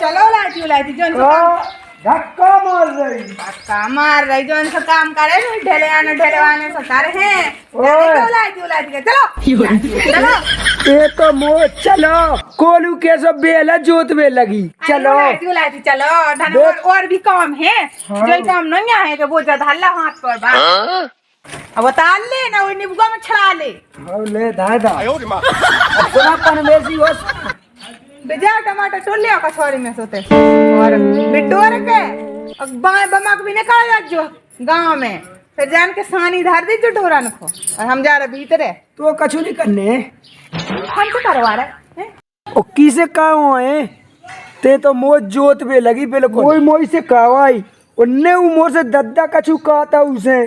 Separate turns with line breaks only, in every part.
चलो लाइटी जो
धक्का मार रही
जो इनसे काम करे ढेलेवाने से करे हैं लाइटी चलो
ये तो मो चलो कोलू के सब बेला जोत में लगी चलो
लाइटी चलो धन्यवाद और भी काम है जो काम नहीं है कि वो ज्यादा हल्ला हाथ पर बात अब बता ले ना वो निबुआ में छड़ा ले
ले दादा अपना पनवेसी हो
बेजा टमाटर तोड़ लिया कछोरी में सोते और बिटोर के और बाएं बमक भी निकाल जो गांव में फिर जान के सानी धर दी चटोरा को और हम जा रहे भीतर है
तो कछु नहीं करने
हम तो करवा रहे हैं
ओ किसे कहूं है ते तो मोर जोत पे लगी बिल्कुल कोई मोई से कहवाई उन्ने वो मोर से दद्दा कछु कहता उसे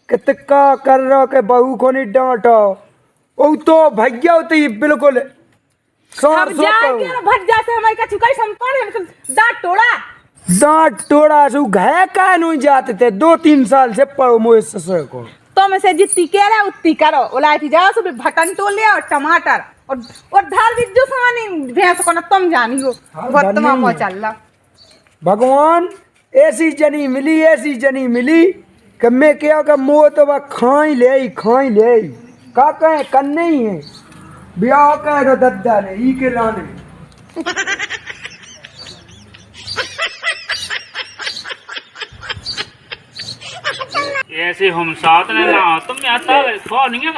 कि का कर रहा के बहू को नहीं डांटो ओ तो भैया होती बिल्कुल
हम जाके ना भट जाते हमारे का चुकाई संपन्न दांत
टोड़ा सु घे का नहीं जाते थे 2-3 साल से पढ़ो मोए ससुर को
तो मैं से जितनी कह रहा उतनी करो उलाइटी जाओ सब भटन तोड़ लिया और टमाटर और धार भी जो सानी भैंस को ना तुम जानी हो बहुत तमाम चल रहा
भगवान ऐसी जनी मिली कि मैं क्या कि मोह तो वह खाई ले का कहे करने ही है ब्याह कहे तो दद्दा ने ई के लाने
ऐसे हम साथ ने ना तुम आता है कौन नहीं है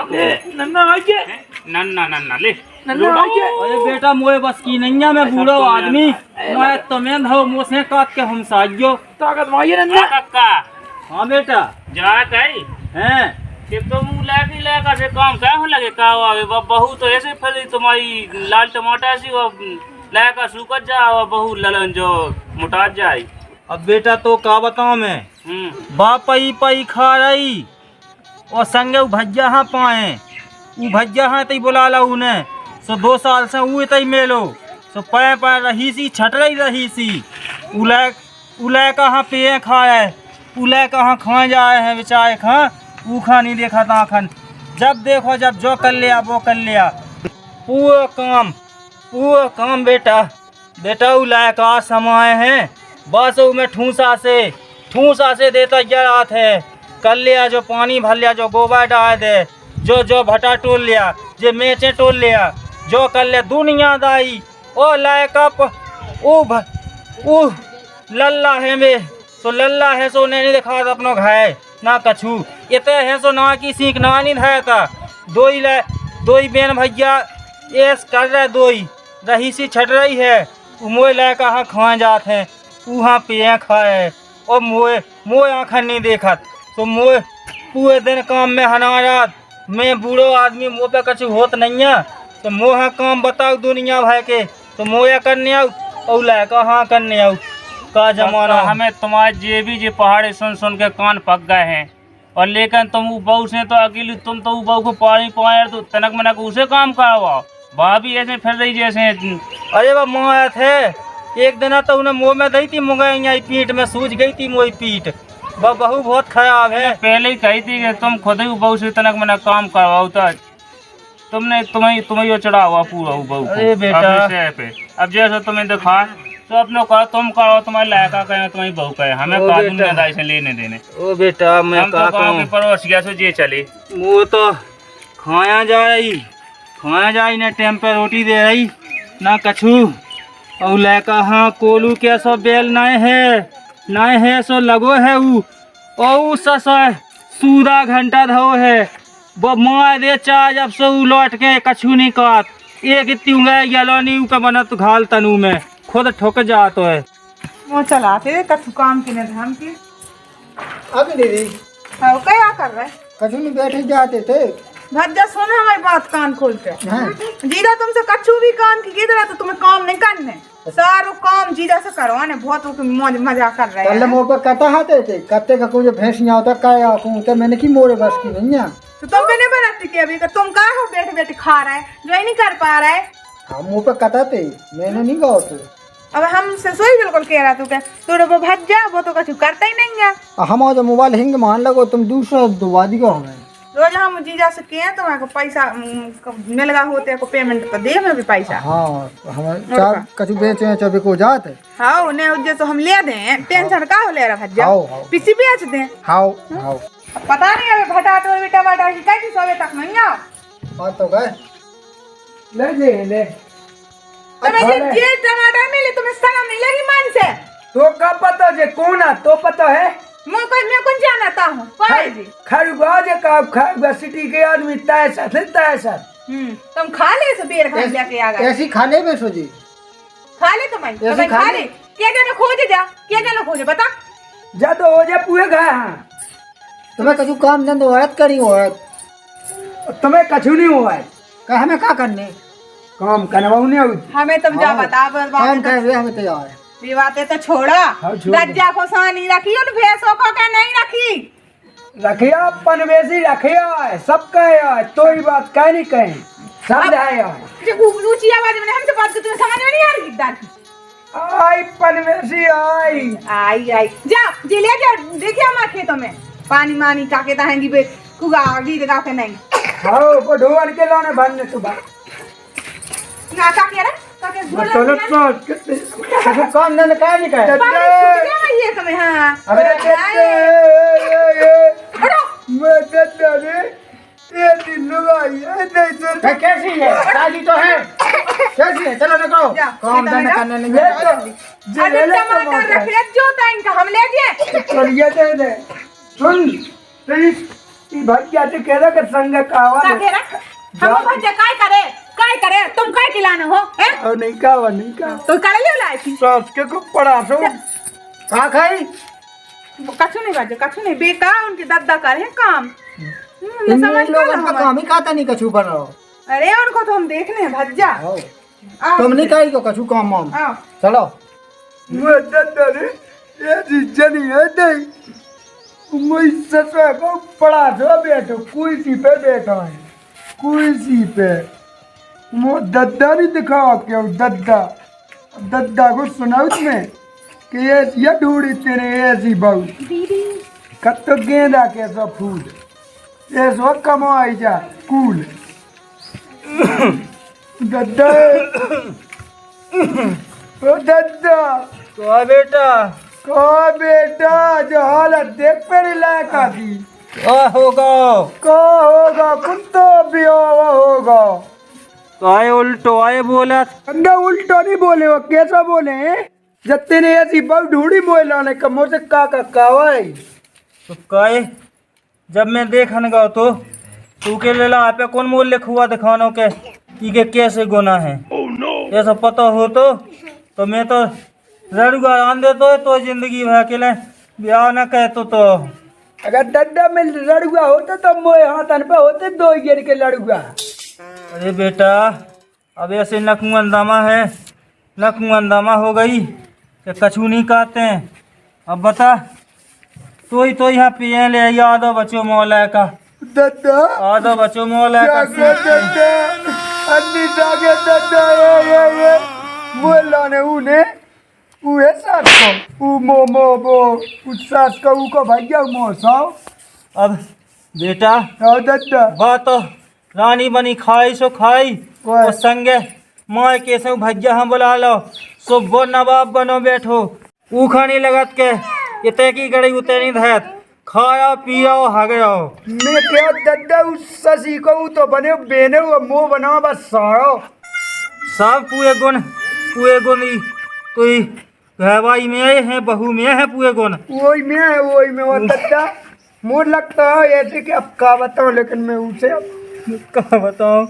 नन्ना आइए नन्ना ले
अरे बेटा मोए बस की नहीं है मैं बूढ़ा आदमी मैं तुम्हें धो मुँह से काट के हम साजियो
ताकत मारिए नन्ना
काका
हाँ बेटा
जा कहीं
हैं
कि तुम लगा से काम क्या हो लगे का बहू तो ऐसे फिर तुम्हारी लाल टमाटर सी वो लगा सूखत जा और बहू ललन जो मुटा जाए
अब बेटा तो का बताऊं मैं बापई खा रही और संगे भज्जा हाँ पाए वो भज्जा हाँ तई बुला ला उन्हें सो 2 साल से वो तई मेलो सो पाए रही सी छट रही सी उले कहाँ पिए खाए उले कहाँ खा जाए हैं बेचारे खा वो खा नहीं देखा था खन जब देखो जब जो कर लिया वो कर लिया पूरा काम बेटा उले का समय है बस में ठूसा से देता जरात है कर लिया जो पानी भर लिया जो गोबर डाल दे जो भटा टोल लिया जो मेचे टोल लिया जो कर लिया दुनियादारी ओ लायकअप ओ लल्ला है में सो लल्ला है सो नहीं दिखा अपना घाय ना कछू इतने है सो ना की सीख ना नहीं धाया था दो ही बेन भैया ऐस कर रहे 2 ही रही सी छट रही है मोए लाए कहाँ खा जाते हैं वहाँ पिए खाए और मोए आँखा नहीं देखा तो मोए पूरे दिन काम में हनारात मैं बूढ़ो आदमी मुँह पे कछु होत नहीं है तो मोह काम बताओ दुनिया भाई के तो मोया करने आओ और लाए कहाँ करने आओ का जमाना
हमें तुम्हारे जे पहाड़ी सुन के कान पक गए हैं और लेकिन तुम बहू से तो अकेली तुम तो बहू को पानी पाए तो तनक मनक उसे काम करवाओ भाभी ऐसे फिर रही जैसे
अरे वह माँ थे एक दिन तो उन्हें मुँह में दी थी मुंगई पीठ में सूझ गई थी मोई पीठ वह बहू बहुत खराब है
पहले ही कही थी कि तुम खुद ही बहू से तनक मनक काम करवाओ तो तुमने तुम्हें चढ़ा हुआ पूरा बहू
अरे बेटा
पे अब जैसे तुम्हें दिखा तो अपने कहो तुम कहो तुम्हारे लायका कहे तुम्हारी बहू कहे हमें का दुनियादारी से लेने देने
ओ बेटा मैं
हम तो गाँव के पड़ोसिया से जे चले
वो तो खाया जाए ना टाइम पे रोटी दे रही ना कछू और लैका हाँ कोलू के सो बेल नहीं है सो लगो है वो सूदा घंटा धो है वो मार दे चार जब सो लौट के कछू नहीं काट एक इतनी यलोनी का बनत घाल तनु में खुद ठोक जातो है
वो चलाते कछु काम की नहीं हम की
अभी दीदी
हाँ क्या कर रहे
कछु नहीं बैठे जाते थे
भज्जा सुना हमारी बात कान खोल के जीजा तुमसे कछु भी काम की किधर तो तुम्हें काम नहीं करने सारो काम जीजा से करवाने बहुत मौज मजा कर रहे हैं
मोर पर कता हाथे थे कत्ते का कोई भैंसियां होता काय आकूं तो मैंने की मोरे बस की नहीं है
तो तुम मैंने बनाती कि अभी तुम का हो बैठे खा रहे जो ही नहीं कर पा रहे
हम मुँह पे कता थे मैंने नहीं कहा तो
अब हमसे सोई बिल्कुल कह रहा तू क्या तो भज्जा वो तो कछु करता ही नहीं है
हमारा मोबाइल हिंग मान लगो तुम दूसरा दुबा दी हमें
रोज हम जीजा से किए तो मेरे को पैसा मिल गया होते को पेमेंट तो दे में भी पैसा।
हाँ हम चार कछु बेचे चौबे को जात
हाँ उन्हें उज्जे तो हम ले दें, टेंशन का हो ले रहा भज्जा,
हाओ, हाओ।
पीसी बेच दें।
हाओ हाओ
पता नहीं अबे भटाट और टमाटर की कैसी सौवे तक नहीं आओ।
बात तो गए
ले जे ले
तो मैं ये टमाटर मिले तुम्हें शर्म नहीं लगी मन से?
तो का पता जे कौन आ तो पता है
मैं कौन जानता हूँ पाई जी।
खरगुआ जे का खरगुआ सिटी के आदमी ताय साथ
तुम खा ले से बेर खा लेके आ गए।
ऐसी खाने में सोची
खा ले तो मैं
ऐसे
खा
खा
ले।
ले।
क्या जाने खोजे जा, क्या जाने खोजे बता।
जा तो हो जा पुए खा। हाँ
तुम्हें कछु काम धंधो औरत करी औरत
तुम्हें कछु नहीं हुआ है
कहा हमें का करने
काम करवाऊ नहीं होती।
हमें तुम जा
हाँ।
बता
काम कर रहे हमें तैयार है।
ये बातें तो छोड़ा।
हाँ, छोड़ दो।
गज्जा को सानी रखी और भैंसों को क्या नहीं रखी।
रखिया पनवेसी रखिया है सब कहे है तो ही बात कह नहीं कहे सब है
जो ऊंची आवाज में हमसे बात करते समझ में नहीं आ रही किधर की।
आई पनवेसी आई
आई आई जा जी ले जा देखिए हमारे खेतों में पानी मानी का के ताहेंगी बे कुगा गीत गा के नहीं।
हां को ढोल के लाने भरने सुबह
ना का के रे का के झोला
चलो तो कितने
कछु काम धंधो का नहीं करे
पानी छूट गया ये तुम्हें। हां
अबे
हटो
मैं दद्दा रे ये दिन लगाई है नहीं तो
कैसी है शादी तो है कैसी है चलो ना कहो
जा,
काम
खेतों में
धंधा
जा।
करने नहीं
ले
गए।
तो
अरे
जे ले
टमाटर रख ले जो टाइम का हम ले गए।
चलिए दे दे सुन प्लीज ई भैया ते कह रहा कि संग कावा
का के रे हम भज्जा काय करे तुम काय खिलाने हो हैं?
और नहीं का
तो करे ले लाई थी
सास के को पड़ा सो
का खाई
कछु नहीं बाजे कछु नहीं बेकार उनके दद्दा करे हैं काम। मैं
इन
समझ
लोगों
गया
का काम ही खाता नहीं कछु बन रहा
अरे उनको तो हम देखने हैं भज्जा।
हो
आओ,
तुम नहीं करी को कछु काम वाम
आओ
चलो
मैं दद्दा रे ये जनी है नहीं मैं ससुर को पड़ा सो बैठो कुर्सी पे बैठा है कुर्सी पे वो दद्दा नहीं दिखाओ क्यों दद्दा को सुनाओ तुम्हें कि ये ढूंढी तेरे ऐसी बहू
दीदी
कब तो गेंदा कैसा फूल ऐसा कमाई जा कूल दद्दा ओ दद्दा
तो बेटा
कहा बेटा जो हालत देख पर लायक आती
होगा
होगा कुन तो भी होगा
तो आए उल्टो आए बोला
अंडा उल्टा नहीं बोले वो कैसा बोले जत्ते ने ऐसी बहु ढूंढी मोए लाने का मुझे का वाई
तो काए जब मैं देखन गया तो तू के ले ला पे कौन मोल लिखुआ दिखानो के कि कैसे गुना है ऐसा पता हो तो मैं तो रड़ुआ आन दे तो जिंदगी भर के लिए ब्याह न कहतो तो
अगर दड्डा में लड़ुआ होता तो मोए हाथन पे होते दो गिर के लड़ुआ
अरे बेटा अब ऐसे नकुअंदामा है नकुअंदामा हो गई कि कछू नहीं कहते हैं। अब बता तो यहाँ पिए ले आधा बच्चों मौला का
दद्दा
आधा बच्चों मौला का
जागे दद्दा अन्नी जागे दद्दा ये मोए लाने उने उहे सास को उ मो उस सास को उ को भैया मो साओ
अब बेटा
आओ दद्दा
बात तो रानी बनी खाई सो खाई और संगे माँ के संग भज्जा हम बुला लो सो वो नवाब बनो बैठो ऊ खानी लगत के इतने की गड़ी उतने नहीं धैत खाया पिया हग जाओ
मैं क्या दद्दा उस ससी को उ तो बने बेने वो मुंह बनाओ बस सारो
सब पूरे गुण ही तो ही घरवाई में है बहू में है पूरे गुण
वही में वो दद्दा मुझे लगता है ऐसे कि अब का बताऊं लेकिन मैं उसे
कहा बताओ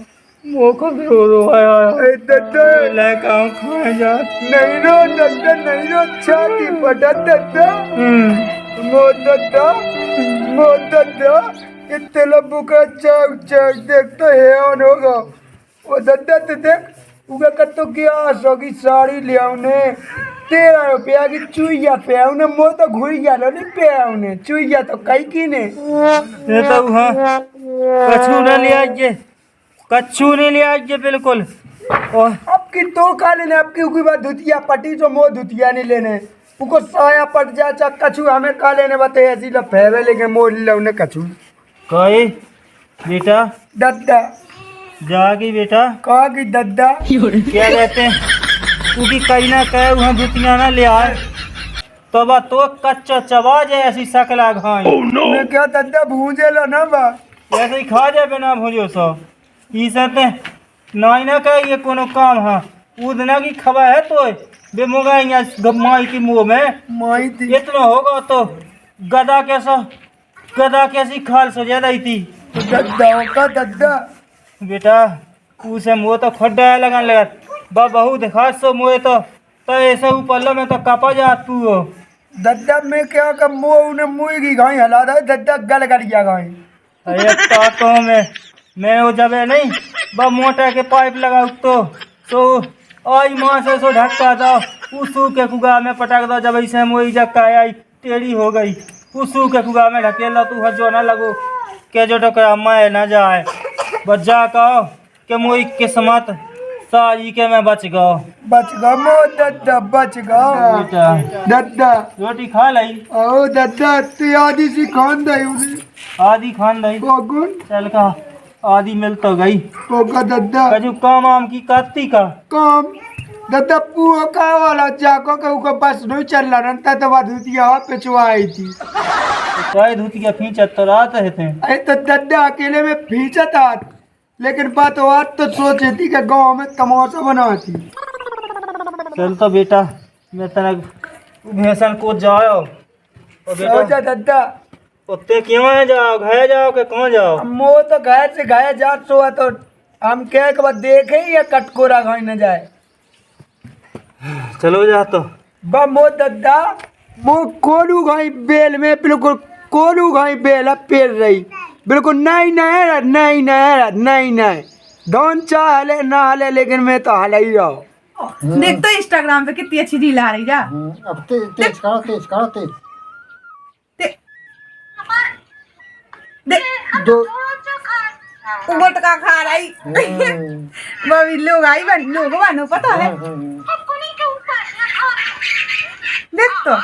वो को रो आया
ए दद्दा
लेकर आऊं खाए जा
नहीं रो दद्दा नहीं रो छाती पटा दद्दा मो दद्दा इतने लंबू का चाक देखते है ऑन होगा वो दद्दा तो देख उगा कत्तो क्या सोगी साड़ी ले आउने 13 रुपया की चुईया पे आउने मो तो घुई गया नहीं पे आउने चुईया तो कई की ने
ये तो हाँ कछू न लिया जे कच्छू नहीं लिया जे बिल्कुल और
अब की तो खा लेने आपकी उकी बात धुतिया पटी जो मो धुतिया नहीं लेने उको साया पट जा चा कछु हमें खा लेने बते ऐसी लफेवे लेके मोड़ ले उन्हें कछु
कहे बेटा
दद्दा
जागी बेटा
कहा कि दद्दा
क्या कहते हैं क्योंकि कहीं ना कहे वहाँ जुतियाँ ना ले आए तो बा तो कच्चा चबा जाए ऐसी सकला घाई
मैं क्या दद्दा भूंजे लो ना बा
ऐसे ही खा जाए बिना भूजो सो ई सहते ना ना कहे ये कोनो काम है उदना की खबर है तो बे मोगा यहाँ माई की मुँह में
माई थी
इतना होगा तो गदा कैसी खाल सो जा रही थी
तो दद्दा का दद्दा
बेटा उसे मुँह तो खड्डा लगन लगा बा बहुत दिखा सो मुँह तो ऐसे ऊपर में तो कपा जा तू हो
दद्दा में क्या कर मुँह उन्हें मुँह की घाई हला दे दद्दा गल कर गया घाई
अरे तो मैं वो जब नहीं बा मोटा के पाइप लगाऊ तो आई माँ से सो ढक्का था उसू के कुगा में पटक दो जब ऐसे मोई जक्का आई टेढ़ी हो गई उसू के कुगा में ढकेला तू हजो ना लगो के जो टकरा मैं ना जाए बस जा कहो के मोई किस्मत सारी के मैं बच
गया मो दद्दा बच गया
बेटा
दद्दा
रोटी खा लाई
ओ दद्दा तू आधी सी खान दे उन्हें
आधी खान लाई
कोगुन
चल का आधी मिल तो गई
कोका दद्दा
कजू काम आम की काती का
काम दद्दा पुआ का वाला जाको के ऊपर बस नहीं चल रहा नंता तो धुतिया पिछवा आई थी
काय धुती का फींचा तो रात है थे
अरे तो दद्दा अकेले में फींचा था लेकिन बात तो सोची थी कि गांव में तमाशा बनाती
चल तो बेटा मैं तना भैंसन को जाओ और बेटा
दद्दा
उत्ते क्यों है जाओ घाय जाओ के कहाँ जाओ
मो तो घर से घाया जात सोआ तो हम क्या के बाद देखे ही या कटकोरा खाई न जाए
चलो जा तो
बा मो दद्दा मो कोलू घाई बेल में बिल्कुल कोलू घाई बेल पेर रही बिल्कुल नहीं दोन चाह हले ना हले लेकिन मैं तो हल ही रहा
देख तो इंस्टाग्राम पे कितनी अच्छी रील आ रही जा
अब तेज करो तेज दो
गुटका खा रही वो लोग आई लोग बनो पता है देख तो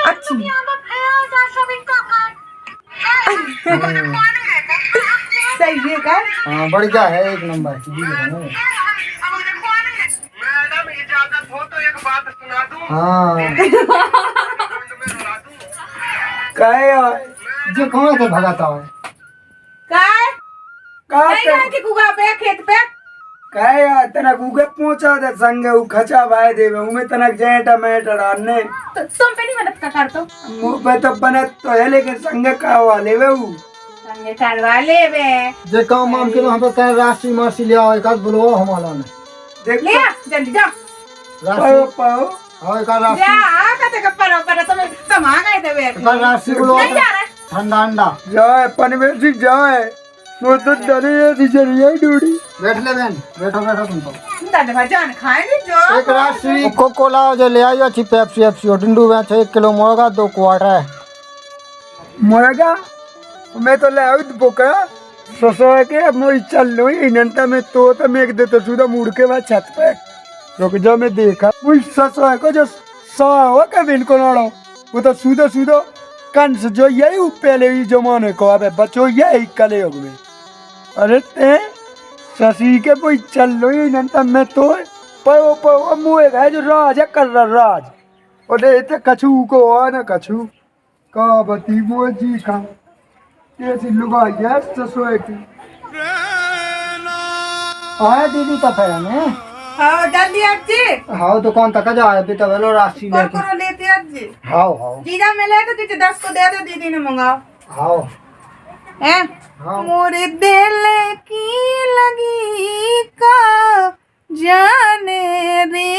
अच्छी सही है का
हाँ बढ़िया है एक नंबर हाँ जो कहाँ से भगाता है
काय के कुगा पे खेत पे
काय यार तनक उगे पहुंचा दे संगे उ खचा भाई देवे उमे तनक जे टमाटर आने
तुम पे नहीं मदद का कर तो
मुंह पे तो बनत तो है लेकिन संगे का वाले वे उ
संगे करवा ले बे
जे काम आम के हम तो कह राशि मासी ले आओ एक आध बोलो हमारा ने
देख ले जल्दी जा
पाओ पाओ
हाँ एक राशि
जा कते का पर तुम आ गए थे बे
एक राशि बोलो
नहीं जा रहा
ठंडा अंडा
जाए पनवेल जी जाए वो तो डरे ये जरिए डूडी
बैठ ले बहन बैठो तुम तो
दादा भाजान खाएंगे जो
एक राशि कोको कोला जो ले आई अच्छी पेप्सी एप्सी और डंडू में 1 किलो मुर्गा 2 क्वार्टर है
मुर्गा मैं तो ले आऊँ बोका ससो के मैं चल लो इनंता में तो मैं एक दे तो सुधा मुड़ के बाद छत पे रुक जा मैं देखा वो ससो है को जो सा हो के बिल्कुल नड़ो वो तो सुधा कंस जो यही पहले ही जमाने को अबे बच्चों यही कले हो गए अरे ते शशि के कोई चल लो ही नंता मैं तो पर मुँह है जो राज है कर रहा राज और ते कछू को ना कछू का बती वो जी का कैसी लुगा ये ससुए की
आया दीदी तो फिर हमें
हाँ जल्दी अच्छी
हाँ दुकान तक जाए भी तो वेलो राशि लेके
कुरकुरो लेते अच्छी
हाँ
जीजा मिले तो तुझे 10 को दे दो दीदी ने मंगाओ
हाँ
हैं
हाँ।
मोरे दिल की लगी का जाने रे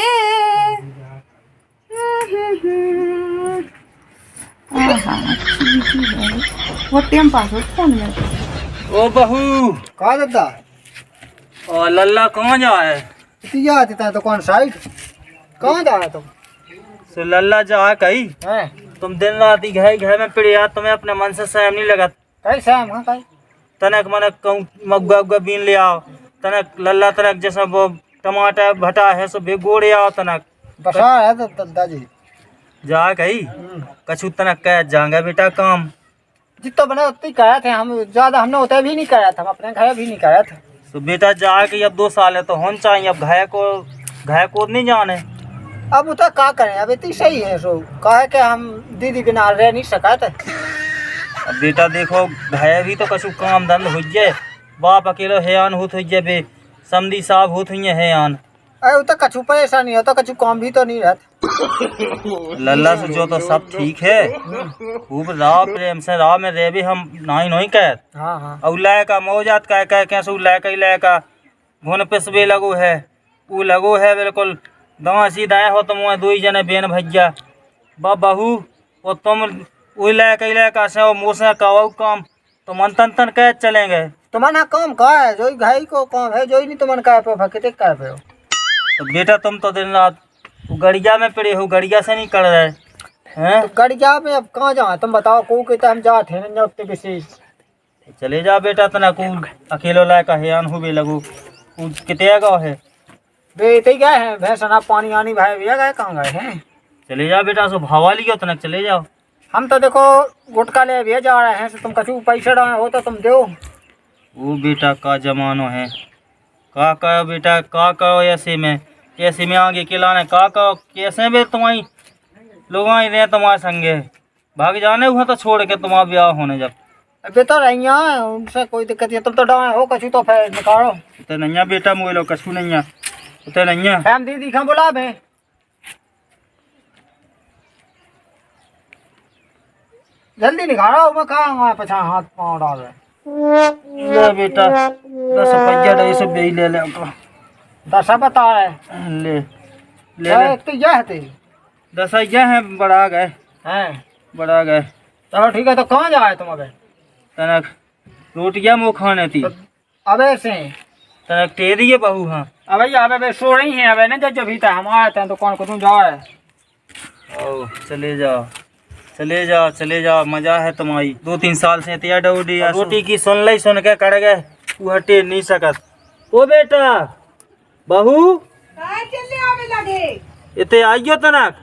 वो टेम पासवर्ड फोन में
ओ बहू
कहा दादा
और लल्ला कहाँ जाए
किती जाती था दुकान साइड कहाँ जा रहा तुम
सो लल्ला जा कही
हैं
तुम दिन रात ही घर में पड़े यार तुम्हें अपने मन से सहम नहीं लगा
कहीं शाम हाँ कहीं
तनक मनक कहूँ मग्गा उग्गा बीन ले आओ तनक लल्ला तनक जैसा वो टमाटर भटा है सो भिगोड़े आओ तनक
बसा है तो दादाजी
जा गई कछु तनक कह जाएंगे बेटा काम।
जितना बना उतना ही कराया थे हम, ज्यादा हमने उतना भी नहीं कराया था, हम अपने घर भी नहीं कराया था।
तो बेटा जा के अब 2 साल है तो होना चाहिए। अब घाय को नहीं जाने।
अब उतना का करें, अब इतनी सही है सो कहे के हम दीदी बिना रह नहीं सका था।
अब बेटा देखो घाय भी तो कछु काम धंध हो जाए। बाप अकेलो हैयान होत हो जाए बे, समधी साहब होत हुई हैयान।
अरे उतना कछु परेशानी होता, कछु काम भी तो नहीं रहता।
लल्ला से जो तो सब ठीक है। खूब राह प्रेम से राह में रह भी हम नहीं कहत।
हाँ हाँ
और लैका मौजात कह कैसे लैका घुन पिसबे लगो है। वो लगो है बिल्कुल दाँ सीधा हो तुम 2 जने बेन भैया बहू वो तुम वो लैका से मोर से कहो काम तो मन तन कह चलेंगे।
तुम्हारा काम का है, जो ही घाई को काम है, जो ही नहीं तुम्हारे कह पे भकेते कह पे हो।
तो बेटा तुम तो दिन रात गड़िया में पड़े हो, गड़िया से नहीं कर रहे हैं।
तो गड़िया में अब कहाँ जाए तुम बताओ, को कहते हम जाते हैं ना उतने विशेष।
चले जा बेटा तना को अकेलो लैका हैयान हो बे लगो। कितने गाँव है
बेटे गए हैं भैंसना पानी आनी भाई भैया गए कहाँ गए हैं।
चले जा बेटा सो भावा लियो तनक चले जाओ।
हम तो देखो गुटका ले भैया जा रहे हैं, तो तुम कछु पैसे डाले हो तो तुम दो।
वो बेटा का जमानो है। का कहो बेटा का कहो ऐसे में आगे खिलाने का कहो कैसे बे तुम्हारी लोग ही रहे तुम्हारे संगे भाग जाने हुआ तो छोड़ के तुम्हारा ब्याह होने जब।
अबे तो रही हैं उनसे कोई दिक्कत नहीं, तुम तो डाले हो कछु तो फिर निकालो।
तो नहीं बेटा मोबाइल कछु नहीं तो नहीं है।
हम दीदी खा बुला बे जल्दी निकालो, मैं कहाँ पछा हाथ पाँव डाल रहे।
ले बेटा 10 रुपया दे सब दे ले ले
10 बता रहे
ले ले ले
तो यह है तेरी
10 ये है बढ़ा गए
हैं। चलो ठीक है, तो कहाँ जाए तुम अबे?
तनक रोटियां मुँह खाने थी
अबे से
तनक टेरी है बहू। हाँ
अबे अबे सो रही हैं अबे ना, जब भी था हम आए थे तो कौन को तुम जा रहे।
ओ चले जाओ मजा है तुम्हारी। 2-3 साल से तिया डौडी रोटी की सुन के कड़ गए वो हटे नहीं सकत। ओ बेटा बहू इते आइयो तनक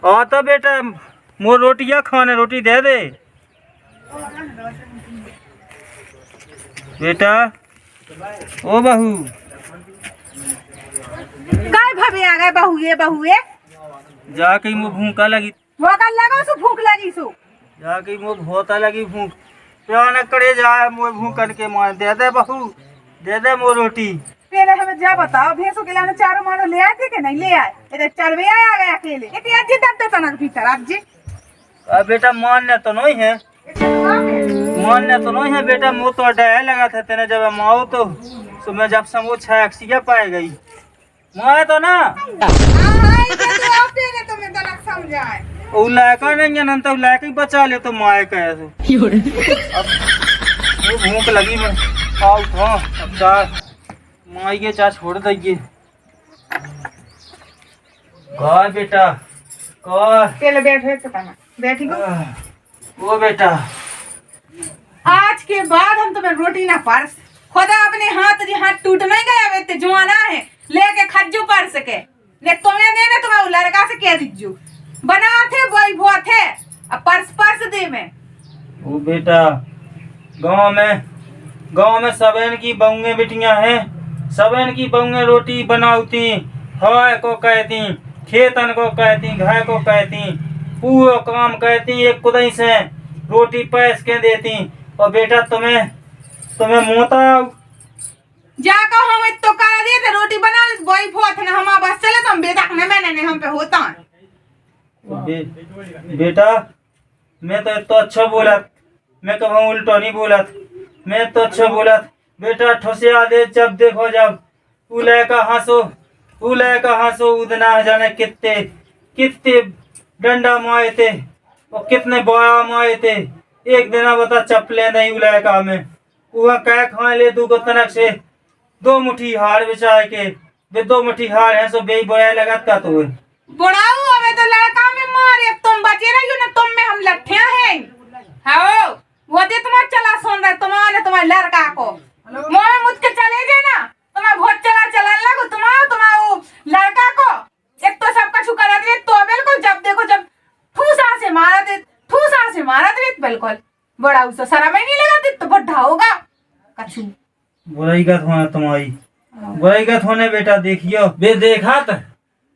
आ तो बेटा मोर रोटियां खाने रोटी दे दे बेटा। ओ बहू
काय भाभी आ गए बहू ये
जाके मुँह भूखा लगी
वो कर लगा सु भूख लगी सु
जाके मुँह भोता लगी भूख प्यान करे जाए मुँह भूख करके मार दे दे बहू दे दे मोर रोटी।
पहले हमें जा बताओ भैंसों के लाने 4 मानो ले आए थे कि नहीं ले आए? इधर चरवे आ गए अकेले इतनी अच्छी दब तनक भीतर आप जी।
बेटा मानने तो नहीं है बेटा मुँह तो डर लगा था तेने जब माओ तो सुबह जब समूह 6 अक्सिया पाए गई माए तो ना वो लैका नहीं है तो लैके बचा ले तो माए कहे तो अब भूख लगी मैं आओ था अब चार माई के चार छोड़ दीजिए गाय बेटा
पहले बैठी को
वो बेटा
आज के बाद हम तुम्हें रोटी ना परस खुदा अपने हाथ टूट नहीं गया वे जुआना है लेके खज्जू पर सके ले तुम्हें देने तुम्हें लड़का से कह दीजू बना थे वही भो थे अब परस दे में।
वो बेटा गांव में सबन की बहुएं बिटियां हैं, सबन की बहुएं रोटी बनाती हवा को कहती खेतन को कहती घर को कहती पूरा काम कहती एक कुदई से रोटी पैस के देती। और बेटा तुम्हें मोता
जाकर हम तो कर दिए थे रोटी बना ली वही भोत ना हम बस चले तो हम बेटा ने मैंने हम पे होता
बेटा मैं तो इतना अच्छा बोला मैं कभी उल्टा नहीं बोला मैं तो अच्छा बोला बेटा ठोसिया दे जब देखो जब उले का हंसो उदना जाने कितने डंडा मारे थे और कितने बड़ा मारे थे। एक दिन बता चपले नहीं उले का में वह कह खा ले तू को तनक से 2 मुट्ठी हार बिछाए के वे 2 मुट्ठी हार है सो बेई बोया लगाता तो
बुढ़ाऊ हमें तो लड़का में मारे तुम बचे रही ना तुम में हम लट्ठियां हैं हाँ वो दे तुम्हारा चला सुन रहे तुम्हारे लड़का को मोह मुझ के चले गए ना तुम्हारा बहुत चला लगो तुम्हारा वो लड़का को एक तो सबका छुकरा दिए तो बिल्कुल बड़ा उसे सारा में नहीं लगा तो बढ़ा होगा कछु
बुराई का होना तुम्हारी बुराई का होने बेटा देखियो बे देखा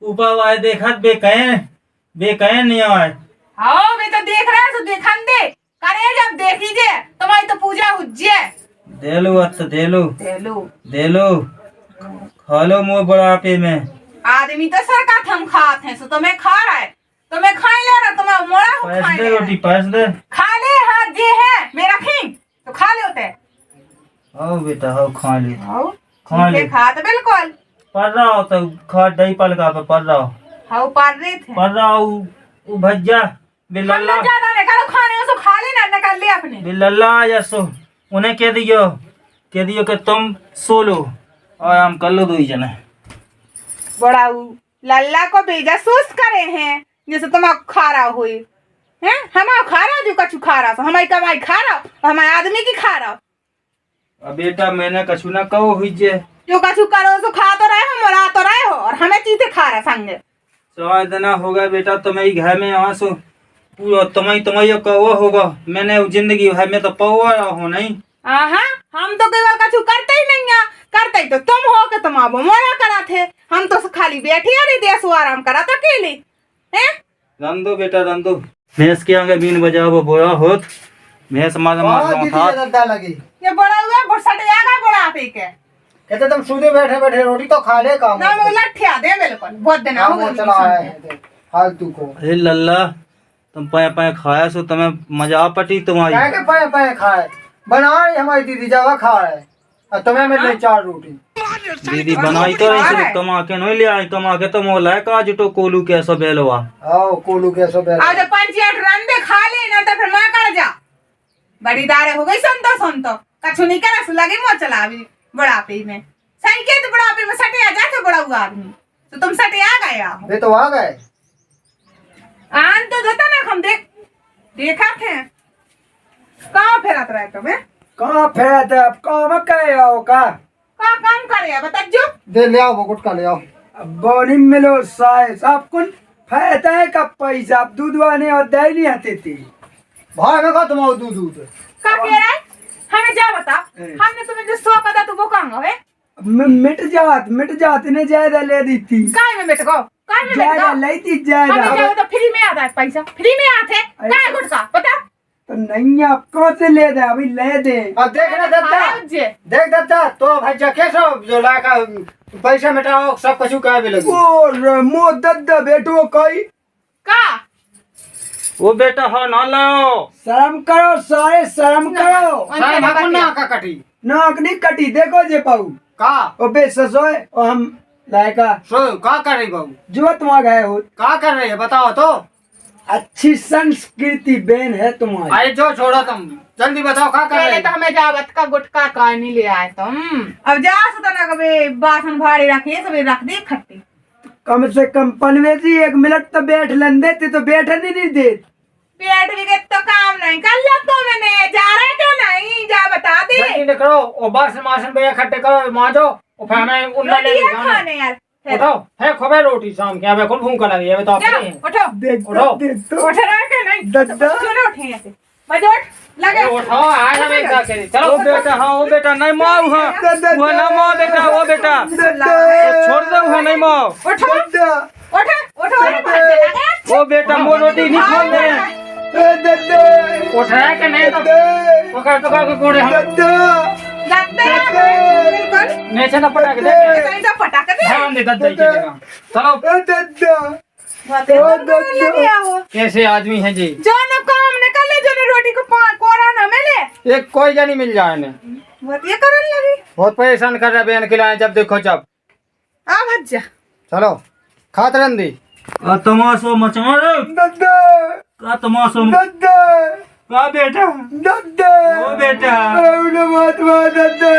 ऊपर आए देखा बे कहे नहीं आए
हाँ मैं तो देख रहा है तो देखन दे करे जब देखी जे तुम्हारी तो पूजा हुज्जे
देलो अत देलो
देलो
देलो खा लो मुँह बुढ़ापे में
आदमी तो सर का थम खाते हैं सो तुम्हें खा रहा है तुम्हें खाई ले रहा तुम्हें मोड़ा हो
पैस
खाई
दे
ले रहा।
रोटी पैस दे
खा ले हाथ जे है मैं रखी तो खा ले होते
आओ बेटा आओ खा ले
हाउ
खा ले
खा तो बिल्कुल
पढ़ रहा हो तो खा दही पलका पे पढ़ रहा हो
हाउ पार रहे थे
पढ़ रहा हो वो भज्जा बिल्ला
हम ज्यादा निकालो खाने उसको खा लेना निकाल ले अपने
बिल्ला या सो उन्हें कह दियो कि तुम सो लो और हम कर लो दो ही जना
बड़ा लल्ला को बेजा सोच करे हैं जैसे तुम खा रहा हुई हैं हम खा रहा जो कछु खा रहा हमारी कमाई खा रहा हमारे आदमी की खा रहा
अब बेटा मैंने कछु ना कहो हुई जे
जो कछु करो सो खा तो रहे हो मोरा तो रहे हो और हमें चीजें खा रहा संगे
सवा देना होगा बेटा तुम्हारी घर में यहाँ सो पूरा तुम्हारी कहो होगा मैंने जिंदगी भर में तो पवा रहा हूँ नहीं
हाँ हम तो केवल कछु करते ही नहीं है करते ही तो तुम हो के तुम अब मोरा करा थे हम तो खाली बैठी रही देश आराम करा था अकेले हैं
रंदो बेटा रंदो भैंस के आगे बीन बजाओ बोरा होत भैंस
दद्दा लगी
ये बड़ा हुआ बरसट आगा बड़ा पे के
कहते तुम सूदे बैठे बैठे रोटी तो खा ले काम
ना वो लठिया दे बिल्कुल बहुत दिन हो गए
चला है फालतू को
अरे लल्ला तुम पाए पाए खाया सो तुम्हें मजा पटी तुम्हारी
क्या के पाए पाए खाए बना रही हमारी दीदी जावा खा रहे और तुम्हें मिल रही 4 रोटी
दीदी बनाई तो रही थी तुम आके नहीं ले आई तुम आके तुम वो लायक आज तो कोलू कैसो बेलवा
आओ कोलू कैसो बैठ
आज 5-8 रंदे खा ले ना तो फिर मां कर जा बड़ी दारे हो गई संतो कछु नहीं करा सु लगे मो चला अभी बुढ़ापे में सही के तो बुढ़ापे में सटे आ जाते बड़ा हुआ आदमी तो तुम सटे आ गए हो
वे तो आ गए
आन तो देता ना हम देखा थे कहाँ फेरत रहे तुम्हें
कहाँ फेरत है अब काम कहे आओ का
कहाँ काम करे बता जो
दे ले आओ वो गुटका ले आओ
अब बॉडी मिलो साइज आप कुन फायदा है का पैसा आप दूध वाने और दही नहीं आते थे
भाई में का तुम आओ दूध दूध
का कह रहा है हमें जा बता हमने तुम्हें जो सौ पता तू वो कहाँ है
मिट जात ने ज्यादा ले दी थी
काय में बेट गो काय में बेट
ज्यादा
गो
ली थी
हमें
ज्यादा
जाओ तो फ्री में आता है पैसा फ्री में आते काय गुटका पता
तो नहीं आप कौन से ले दे अभी ले दे
अब देख ना दत्ता देख दत्ता तो भाई जके सो जो लाका पैसा मिटाओ सब कुछ का भी लगी
ओ मो दद्दा बेटो कोई
का
वो बेटा हो ना लाओ
शर्म करो सारे शर्म करो
सारे भागो ना का कटी
नाक नहीं कटी देखो जे पाऊ
का
ओ बे ससोए और हम लायका
सो का कर रही बहू
जो तुम गए हो
का कर रही है बताओ तो
अच्छी संस्कृति बेन है तुम्हारी
अरे जो छोड़ो तुम जल्दी बताओ का कर
पहले
रही
तो हमें जावत का गुटका का नहीं ले आए तुम अब जा सुता ना कभी बासन भारी रखिए सब रख दी खट्टी
कम से कम पनवेजी 1 मिनट तो बैठ लन देते तो बैठने नहीं दे
पेट भी के तो काम नहीं कर लिया तो मैंने जा रहे क्यों नहीं जा बता दे
जल्दी निकलो और बासन मासन पे इकट्ठे करो मांजो और फिर हमें उन्ना ले
रोटी है
जाना
खाने यार
उठो है खोबे रोटी शाम के अब कौन भूख लगी है बताओ
जाओ, उठो
देख
उठो।
देख तो
उठ रहा के नहीं
दद्दा।
क्यों उठे ऐसे बजे उठ लगे
उठो आज हम एक साथ करें चलो
वो बेटा हाँ वो बेटा नहीं माओ हाँ वो ना माओ बेटा वो बेटा छोड़ दो हाँ नहीं माओ
उठो
दद्दा
उठो उठो अरे भाग लगे
वो बेटा वो रोटी नहीं खोल रहे हैं
दद्दा
उठ रहा है कि नहीं तो पकड़ पकड़ के कोड़े हम
लगते बिल्कुल
नीचे ना पटा के दे
कहीं तो पटाखे दे
हम दे दद्दा की जगह चलो
दद्दा
कैसे आदमी है जी
जो न काम निकल ले जो न रोटी को कोरा न मिले
एक कोई जानी मिल जाए ने
बहुत ये करन लगी
बहुत परेशान कर रहा है बहन खिलाए जब देखो जब
आ भज्जा
चलो खात रंदी
तमाशो मचा रे
दद्दा
का तमाशो
दद्दा
का बेटा
दद्दा
वो बेटा
उन्हें मत मार दद्दा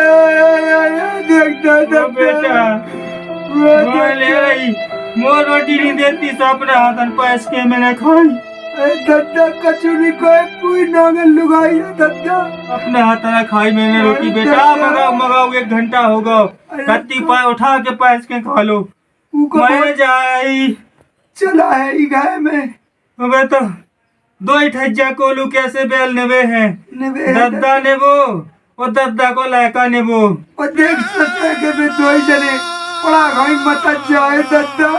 देखता
वो बेटा वो ले आई वो रोटी नहीं देती तो अपने हाथन पैस के मैंने खाई
दद्दा कचौरी कोई पूरी नागल लुगाई है दद्दा
अपने हाथन खाई मैंने रोटी बेटा मगाओ मगाओ 1 घंटा होगा कत्ती पाए उठा के पैस के खा लो मैं जाई
चला है ई गाय में
अबे तो दो ठज्जा कोलू कैसे बेल नेवे हैं
निवे
दद्दा नेबो और दद्दा को लैका नेबो।
और देख सकते के भी दो ही जने बड़ा घाई मत जाए दद्दा,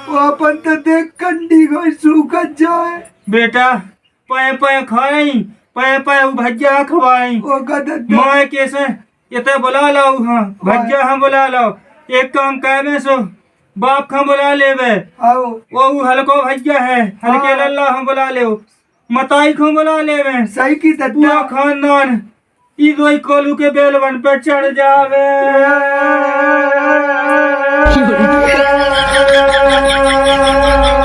वो अपन तो देख कंडी घाई सूखा जाए।
बेटा पाए पाए खाई पाए पाए वो भज्जा खवाई
वो का दद्दा
माए कैसे ये तो बुला लाऊ। हाँ भज्जा हम बुला लाओ, एक काम कहबे सो बाप खा बुला लेवे,
आओ
वो हलको भज्जा है हल्के लल्ला हम बुला ले, मताई को बुला लेवे,
सही की दद्दा
पूरा खानदान ई दो कोलू के बेलवन पे चढ़ जावे।